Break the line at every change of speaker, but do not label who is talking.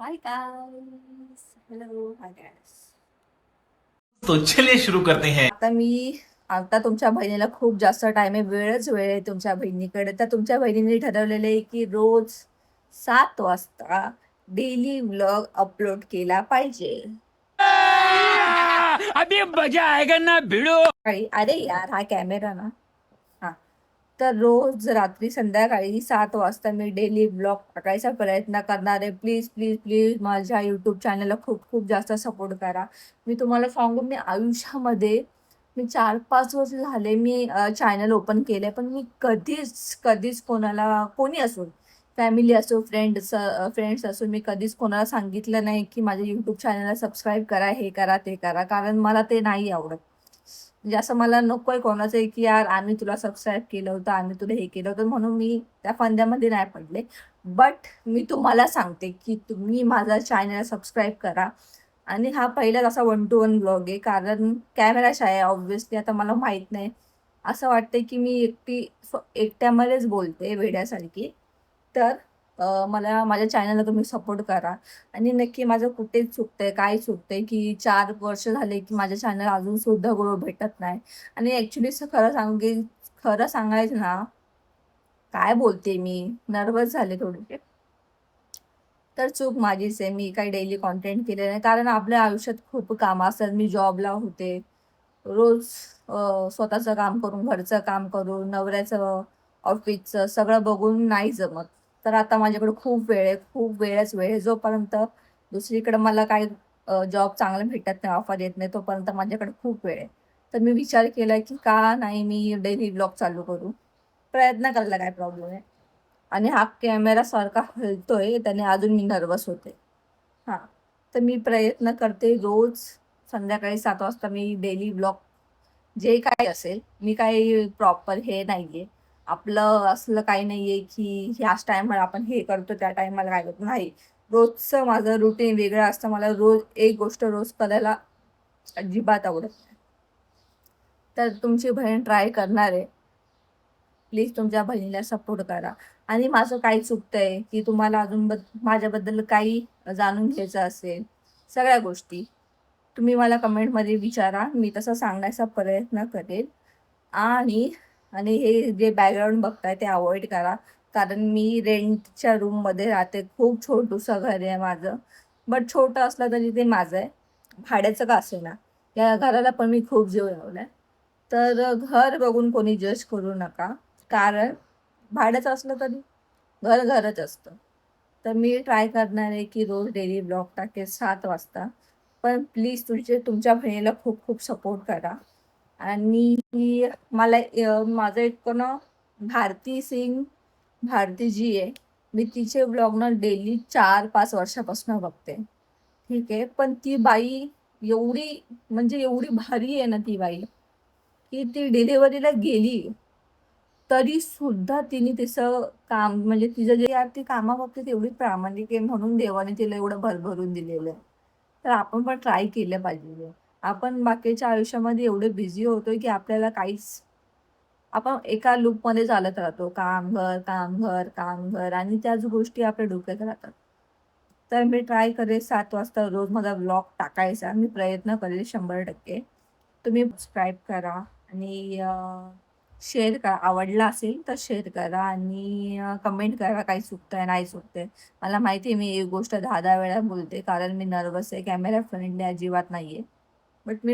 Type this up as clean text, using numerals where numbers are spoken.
Hi guys, hello hi guys.
तो चलिए शुरू करते हैं।
आता तुमच्या बहिणीला खूप जास्त टाइम आहे, वेळ आहे तुमच्या बहिणीकडे. तर तुमच्या बहिणीने ठरवलेलं आहे की रोज 7 वाजता डेली व्लॉग अपलोड केला पाहिजे.
अभी मजा आएगा ना भिड़ो.
अरे यार, हा कॅमेरा ना. हा. तर रोज रात्री संध्याकाळी 7 वाजता मी डेली ब्लॉग टाकायचा प्रयत्न करणार आहे. प्लीज प्लीज प्लीज माझ्या यूट्यूब चॅनलला खूप खूप जास्त सपोर्ट करा. मी तुम्हाला सांगू, मी आयुष्यामध्ये 4-5 वर्ष झाले मी चॅनल ओपन केलं पण मी कधीच कधीच कोणाला, कोणी असो, फॅमिली असो, फ्रेंड्स असो, मी कधीच कोणाला सांगितलं नाही की माझ्या यूट्यूब चॅनलला सबस्क्राईब करा, हे करा, ते करा. कारण मला ते नाही आवडत. म्हणजे असं मला नको आहे कोणाचं आहे की यार आम्ही तुला सबस्क्राईब केलं होतं, आम्ही तुला हे केलं होतं, म्हणून मी त्या फंद्यामध्ये नाही पडले. बट मी तुम्हाला सांगते की तुम्ही माझा चॅनल सबस्क्राईब करा. आणि हा पहिलाच असा 1 to 1 ब्लॉग आहे, कारण कॅमेराशी आहे ऑब्व्हियसली. आता मला माहीत नाही, असं वाटतंय की मी एकट्यामध्येच बोलते वेड्यासारखी. तर मला माझ्या चॅनलला तुम्ही सपोर्ट करा. आणि नक्की माझं कुठे चुकतंय, काय चुकतंय की 4 वर्ष झाले की माझ्या चॅनल अजून सुद्धा ग्रो भेटत नाही. आणि ॲक्च्युली खरं सांगायचं ना, काय बोलते मी, नर्वस झाले थोडेसे. तर चूक माझीच आहे, मी काही डेली कॉन्टेंट केले नाही, कारण आपल्या आयुष्यात खूप कामं असतात. मी जॉबला होते, रोज स्वतःचं काम करून, घरचं काम करून, नवऱ्याचं, ऑफिसचं सगळं बघून नाही जमत. तर आता माझ्याकडे खूप वेळ आहे, खूप वेळच वेळ आहे. जोपर्यंत दुसरीकडे मला काही जॉब चांगला भेटत नाही, ऑफर येत नाही, तोपर्यंत माझ्याकडे खूप वेळ आहे. तर मी विचार केला की का नाही मी डेली ब्लॉग चालू करू. प्रयत्न करायला काय प्रॉब्लेम आहे. आणि हा कॅमेरा सारखा हलतोय त्याने अजून मी नर्वस होते. हां. तर मी प्रयत्न करते रोज संध्याकाळी 7 वाजता मी डेली ब्लॉग जे काही असेल, मी काही प्रॉपर हे नाहीये. आपलं असलं काही नाहीये की ह्याच टाईमला आपण हे करतो, त्या टाईमाला काय करतो, नाही. रोजचं माझं रुटीन वेगळं असतं. मला रोज एक गोष्ट रोज करायला अजिबात आवडत नाही. तर तुमची बहीण ट्राय करणार आहे. प्लीज तुमच्या बहिणीला सपोर्ट करा. आणि माझं काय चुकतंय की तुम्हाला अजून माझ्याबद्दल काही जाणून घ्यायचं असेल, सगळ्या गोष्टी तुम्ही मला कमेंटमध्ये विचारा. मी तसं सांगण्याचा प्रयत्न करेन. आणि आणि हे जे बॅकग्राऊंड बघताय ते अव्हॉइड करा. कारण मी रेंटच्या रूममध्ये राहते. खूप छोटूसं घर आहे माझं. बट छोटं असलं तरी ते माझं आहे. भाड्याचं का असेना. या घराला पण मी खूप जीव लावलाय. तर घर बघून कोणी जज करू नका. कारण भाड्याचं असलं तरी घर घरच असतं. तर मी ट्राय करणार आहे की रोज डेली ब्लॉग टाकेल 7 वाजता. पण प्लीज तुमच्या बहिणीला खूप खूप सपोर्ट करा. आणि माझं एक ना, भारती सिंग, भारती जी आहे, मी तिचे ब्लॉग ना डेली 4-5 वर्षापासून बघते. ठीक आहे. पण ती बाई एवढी, म्हणजे एवढी भारी आहे ना ती बाई, की ती डिलिव्हरीला गेली तरी सुद्धा तिने तिचं काम, म्हणजे तिचं जे यार ती कामाबाबतीत एवढी प्रामाणिक आहे, म्हणून देवाने तिला एवढं भरभरून दिलेलं आहे. तर आपण पण ट्राय केलं पाहिजे. आपण बाकीच्या आयुष्यामध्ये एवढे बिझी होतोय की आपल्याला काहीच, आपण एका लूपमध्ये चालत राहतो. काम, घर, काम, घर, काम, घर, आणि त्याच गोष्टी आपल्या डोक्यात राहतात. तर मी ट्राय करेल 7 वाजता रोज माझा व्लॉग टाकायचा. मी प्रयत्न करेल 100%. तुम्ही सबस्क्राईब करा आणि शेअर करा. आवडला असेल तर शेअर करा आणि कमेंट करा काही चुकतंय, नाही चुकतंय. मला माहिती आहे मी एक गोष्ट 10-10 वेळा बोलते, कारण मी नर्वस आहे. कॅमेरा फ्रेंडली अजिबात नाही आहे. बट मी